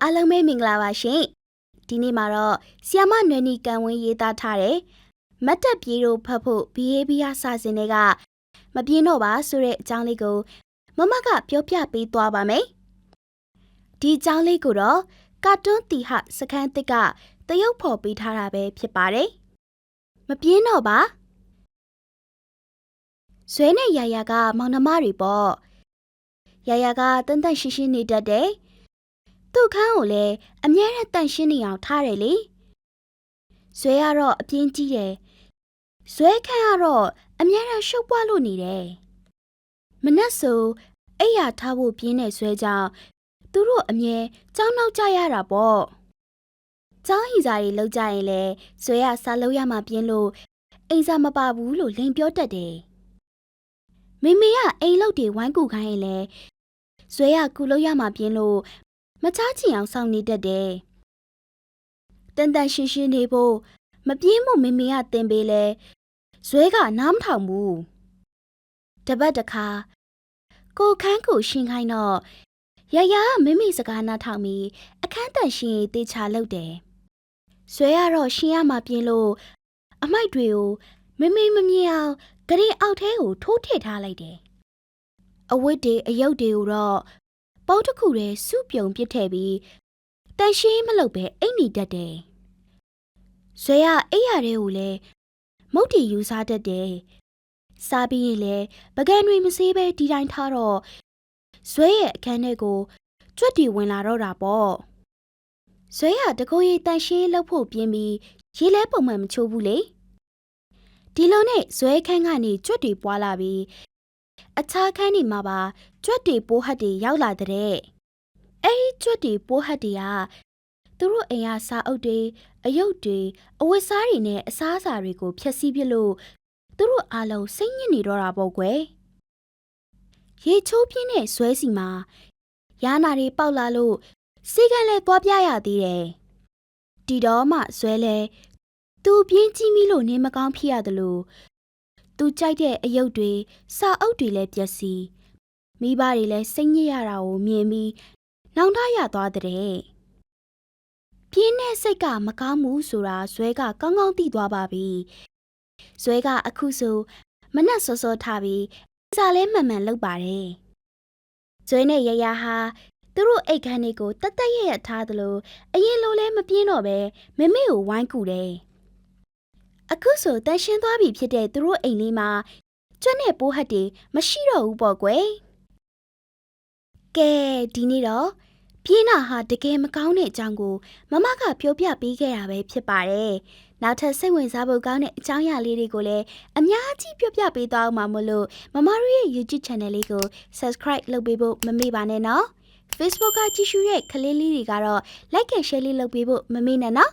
အားလုံးပဲမင်္ဂလာပါရှင်ဒီနေ့မှာတော့ဆီယာမနွယ်နီကန်ဝင်းရေးသားထားတဲ့မတ်တက်ပြေးတို့ဖတ်ဖို့ behavior စာစဉ်တွေကမပြင်းတော့ပါဆိုတဲ့အကြောင်းလေးကိုမမကပြောပြပေးသွားပါမယ်ဒီအကြောင်းလေးကိုတော့ကာတွန်းတီဟစခန်းတစ်ကတရုပ်ဖော်ပေးထားတာပဲဖြစ်ပါတယ်မပြင်းတော့ပါဇွဲနဲ့ယာယာကမောင်နှမတွေပေါ့ယာယာကတန်တန်ရှင်းရှင်းနေတတ်တယ်သူ့ခန်းကိုလည်းအမြဲတမ်းရှင်းနေအောင်ထားတယ်လေဇွဲကတော့အပြင်းကြီးတယ်ဇွဲခန်းကတော့အမြဲတမ်းရှုပ်ပွားလို့နေတယ်မနက်ဆိုအိပ်ယာထားဖို့ပြင်းတဲ့ဇွဲကြောင့်သူတို့အမြဲကြောင်းနောက်ကြရတာပေါ့ကျောင်းဟီစာတွေလောက်ကြရင်လေဇွဲကစားလို့ရမှပြင်းလို့အိမ်စာမပါဘူးလို့လိန်ပြောတတ်တယ်မေမေကအိမ်လောက်တွေဝိုင်းကူခိုင်းရင်လေဇွဲကကူလို့ရမှပြင်းလို့မချချင်အောင်စောင့်နေတတ်တယ်။တန်တန်ရှင်းရှင်းနေဖို့မပြင်းမှုမေမေကတင်ပေးလဲဇွဲကနားမထောင်ဘူး။တပတ်တခါကိုခန်းကိုရှင်းခိုင်းတော့ရရမေမေစကားနားထောင်ပြီးအခန်းတန်ရှင်းတေချာလုပ်တယ်။ဇွဲကတော့ရှင်းရမှပြင်းလို့အမိုက်တွေကိုမေမေမမြင်အောင်ဂရင်အောက်ထဲကိုထိုးထည့်ထားလိုက်တယ်။အဝတ်တွေအယုတ်တွေကိုတော့ပေါတစ်ခုတည်းစုပြုံပစ်ထည့်ပြီးတန်ရှင်းမလုပ်ပဲအိတ်နေတတ်တယ်။ဇွဲကအိတ်ရတဲ့ကိုလည်းမုတ်တီယူစားတတ်တယ်။စားပြီးရင်လည်းပကံတွေမစေးပဲဒီတိုင်းထားတော့ဇွဲရဲ့အခန်းထဲကိုကြွက်တီဝင်လာတော့တာပေါ့။ဇွဲကတကိုယ်ရည်တန်ရှင်းလုပ်ဖို့ပြင်းပြီးရေလဲပုံမှန်မချိုးဘူးလေ။ဒီလိုနဲ့ဇွဲခန်းကနေကြွက်တီပွားလာပြီးအခြားခန်းတွေမှာပါကြွက်တီပိုးဟတ်တွေရောက်လာတဲ့အဲဒီကြွက်တီပိုးဟတ်တွေကသူတို့အိမ်ကစာအုပ်တွေအယုတ်တွေအဝတ်စားတွေနဲ့အစားအစာတွေကိုဖျက်ဆီးပစ်လို့သူတို့အားလုံးစိတ်ညစ်နေတော့တာပေါ့ကွယ်ရေချိုးပြင်းတဲ့ဇွဲစီမှာယာနာတွေပေါက်လာလို့စိတ်ကလည်းသွားပြရသေးတယ်တီတော့မှဇွဲလဲသူပြင်းကြီးမိလို့နေမကောင်းဖြစ်ရတယ်လို့သူကြိုက်တဲ့အယုတ်တွေစာအုပ်တွေလည်းပျက်စီးမိဘတွေလည်းစိတ်ညစ်ရတာကိုမြင်ပြီးနောင်တရသွားတဲ့ပြင်းတဲ့စိတ်ကမကောင်းဘူးဆိုတာဇွဲကကောင်းကောင်းသိသွားပါပြီဇွဲကအခုဆိုမနှက်စောစောထားပြီးစာလဲမှန်မှန်လုပ်ပါတယ်ဇွဲနဲ့ရရဟာသူတို့အိတ်ခမ်းတွေကိုတတ်တတ်ရရထားသလိုအရင်လိုလဲမပြင်းတော့ပဲမမေကိုဝိုင်းကူတယ်အခုဆိုတန်ရှင်းသွားပြီဖြစ်တဲ့သူတို့အိမ်လေးမှာကျွတ်နဲ့ပိုးဟတ်တွေမရှိတော့ဘူးပေါ့ကွယ်ကဲဒီနေ့တော့ပြင်းတာဟာတကယ်မကောင်းတဲ့အကြောင်းကိုမမကပြောပြပေးခဲ့တာပဲဖြစ်ပါတယ်နောက်ထပ်စိတ်ဝင်စားဖို့ကောင်းတဲ့အကြောင်းအရာလေးတွေကိုလည်းအများကြီးပြောပြပေးသွားအောင်ပါမို့လို့မမတို့ရဲ့ YouTube Channel လေးကို Subscribe လုပ်ပေးဖို့မမေ့ပါနဲ့နော် Facebook ကကြည့်ရှုတဲ့ကလေးလေးတွေကတော့ Like and Share လေးလုပ်ပေးဖို့မမေ့နဲ့နော်